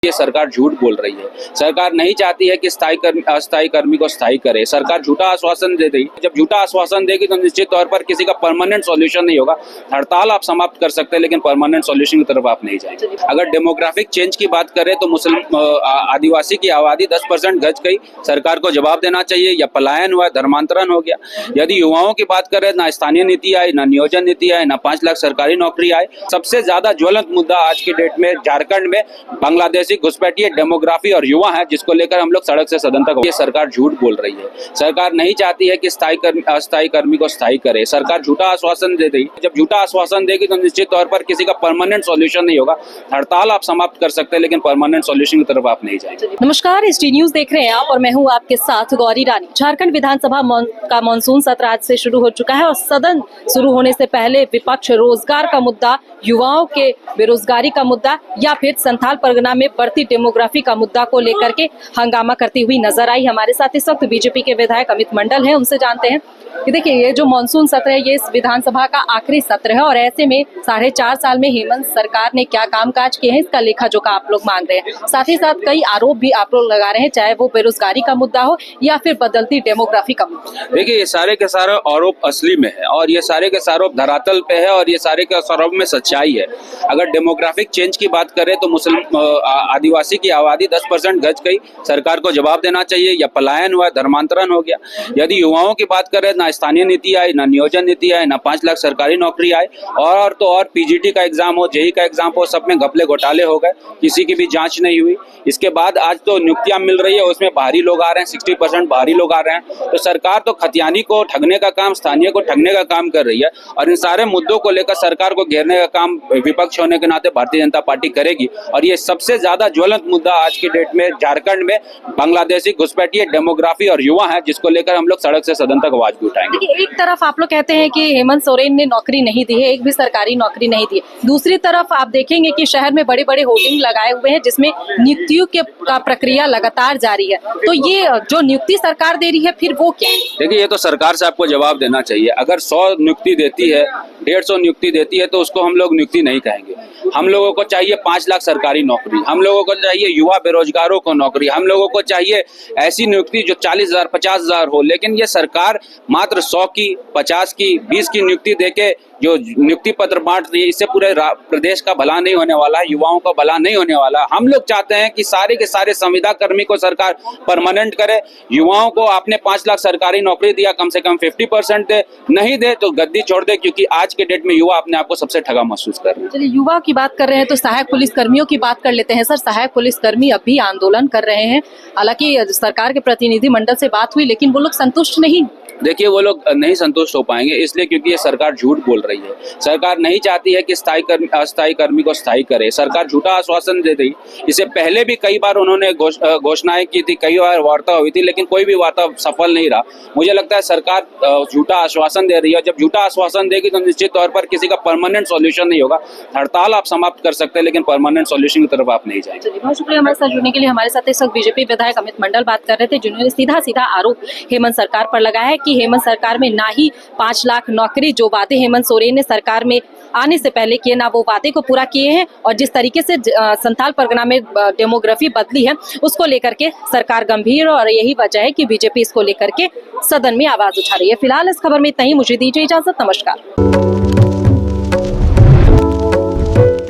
ये सरकार झूठ बोल रही है। सरकार नहीं चाहती है कि अस्थायी कर्मी को स्थायी करे। सरकार झूठा आश्वासन दे रही है। जब झूठा आश्वासन देगी तो निश्चित तौर पर किसी का परमानेंट सॉल्यूशन नहीं होगा। हड़ताल आप समाप्त कर सकते हैं लेकिन परमानेंट सॉल्यूशन की तरफ आप नहीं जाएंगे। अगर डेमोग्राफिक चेंज की बात करें तो मुस्लिम आदिवासी की आबादी 10% घट गई। सरकार को जवाब देना चाहिए। या पलायन हुआ, धर्मांतरण हो गया। यदि युवाओं की बात करें, ना स्थानीय नीति आई, ना नियोजन नीति आई, ना 5 लाख सरकारी नौकरी आए। सबसे ज्यादा ज्वलंत मुद्दा आज की डेट में झारखंड में बांग्लादेशी घुसपैठिए, डेमोग्राफी और युवा है, जिसको लेकर हम लोग सड़क से सदन तक। ये सरकार झूठ बोल रही है। सरकार नहीं चाहती है कि अस्थायी कर्मी को स्थायी करे। सरकार झूठा आश्वासन दे रही है। जब झूठा आश्वासन देगी तो निश्चित तौर पर किसी का परमानेंट सॉल्यूशन नहीं होगा। हड़ताल आप समाप्त कर सकते हैं लेकिन परमानेंट सॉल्यूशन की तरफ आप नहीं जाएंगे। नमस्कार, ST न्यूज देख रहे हैं आप और मैं हूं आपके साथ गौरी रानी। झारखंड विधानसभा का मानसून सत्र आज से शुरू हो चुका है और सदन शुरू होने से पहले विपक्ष रोजगार का मुद्दा, युवाओं के बेरोजगारी का मुद्दा या फिर संथाल परगना में बढ़ती डेमोग्राफी का मुद्दा को लेकर के हंगामा करती हुई नजर आई। हमारे साथ इस वक्त बीजेपी के विधायक अमित मंडल हैं, उनसे जानते हैं कि देखिए, ये जो मानसून सत्र है ये इस विधानसभा का आखिरी सत्र है और ऐसे में 4.5 साल में हेमंत सरकार ने क्या कामकाज किए हैं, इसका लेखा जोखा आप लोग मांग रहे हैं। साथ ही साथ कई आरोप भी आप लोग लगा रहे हैं, चाहे वो बेरोजगारी का मुद्दा हो या फिर बदलती डेमोग्राफी का मुद्दा। देखिए, ये सारे के सारे आरोप असली में है और ये सारे के सारे आरोप धरातल पे है और ये सारे के आरोप में सच्चाई है। अगर डेमोग्राफिक चेंज की बात करें तो मुस्लिम आदिवासी की आबादी 10% घट गई। सरकार को जवाब देना चाहिए। या पलायन हुआ, धर्मांतरण हो गया। यदि युवाओं की बात करें, ना स्थानीय नीति आई, ना नियोजन नीति आई, ना 5 लाख सरकारी नौकरी आए और तो और PGT का एग्जाम हो, JEE का एग्जाम हो, सब में घपले घोटाले हो गए, किसी की भी जांच नहीं हुई। इसके बाद आज तो नियुक्तियां मिल रही है, उसमें बाहरी लोग आ रहे हैं, 60% बाहरी लोग आ रहे हैं। तो सरकार तो खतियानी को ठगने का काम, स्थानीय को ठगने का काम कर रही है और इन सारे मुद्दों को लेकर सरकार को घेरने का काम विपक्ष होने के नाते भारतीय जनता पार्टी करेगी। और ये सबसे ज्यादा ज्वलंत मुद्दा आज की डेट में झारखंड में बांग्लादेशी घुसपैठिए, डेमोग्राफी और युवा है, जिसको लेकर हम लोग सड़क से सदन तक आवाज भी उठाएंगे। एक तरफ आप लोग कहते हैं कि हेमंत सोरेन ने नौकरी नहीं दी है, एक भी सरकारी नौकरी नहीं दी है। दूसरी तरफ आप देखेंगे कि शहर में बड़े बड़े होर्डिंग लगाए हुए हैं जिसमें नियुक्तियों का प्रक्रिया लगातार जारी है। तो ये जो नियुक्ति सरकार दे रही है फिर वो क्या है? देखिए, ये तो सरकार से आपको जवाब देना चाहिए। अगर 100 नियुक्ति देती है, 150 नियुक्ति देती है तो उसको हम लोग नियुक्ति नहीं कहेंगे। हम लोगों को चाहिए 5 लाख सरकारी नौकरी, हम लोगों को चाहिए युवा बेरोजगारों को नौकरी, हम लोगों को चाहिए ऐसी नियुक्ति जो 40,000 50,000 हो। लेकिन ये सरकार मात्र 100 की, 50 की, 20 की नियुक्ति देके जो नियुक्ति पत्र बांट रही है, इससे पूरे प्रदेश का भला नहीं होने वाला है, युवाओं का भला नहीं होने वाला। हम लोग चाहते हैं कि सारे के सारे संविदा कर्मी को सरकार परमानेंट करे। युवाओं को आपने 5 लाख सरकारी नौकरी दिया, कम से कम 50% दे, नहीं दे तो गद्दी छोड़ दे, क्योंकि आज के डेट में युवा अपने आप को सबसे ठगा महसूस कर रहे हैं। चलिए, युवा की बात कर रहे हैं तो सहायक पुलिस कर्मियों की बात कर लेते हैं। सर, सहायक पुलिस कर्मी अब भी आंदोलन कर रहे हैं। हालांकि सरकार के प्रतिनिधि मंडल से बात हुई लेकिन वो लोग संतुष्ट नहीं। देखिए, वो लोग नहीं संतुष्ट हो पाएंगे, इसलिए क्योंकि ये सरकार झूठ बोल रही है। सरकार नहीं चाहती है कि अस्थायी कर्मी को स्थायी करे। सरकार झूठा आश्वासन दे रही। इससे पहले भी कई बार उन्होंने घोषणाएं की थी, कई बार वार्ता हुई थी, लेकिन कोई भी वार्ता सफल नहीं रहा। मुझे लगता है सरकार झूठा आश्वासन दे रही है। जब झूठा आश्वासन देगी तो निश्चित तौर पर किसी का परमानेंट सॉल्यूशन नहीं होगा। हड़ताल आप समाप्त कर सकते हैं लेकिन परमानेंट सॉल्यूशन की तरफ आप नहीं जाएंगे। बहुत शुक्रिया हमारे साथ जुड़ने के लिए। हमारे साथ इस वक्त बीजेपी विधायक अमित मंडल बात कर रहे थे, जिन्होंने सीधा आरोप हेमंत सरकार पर लगाया है कि हेमंत सरकार में ना ही 5 लाख नौकरी, जो वादे हेमंत सोरेन ने सरकार में आने से पहले किए, ना वो वादे को पूरा किए हैं और जिस तरीके से संथाल परगना में डेमोग्राफी बदली है उसको लेकर के सरकार गंभीर, और यही वजह है कि बीजेपी इसको लेकर के सदन में आवाज उठा रही है। फिलहाल इस खबर में इतना ही। मुझे दीजिए इजाजत। नमस्कार।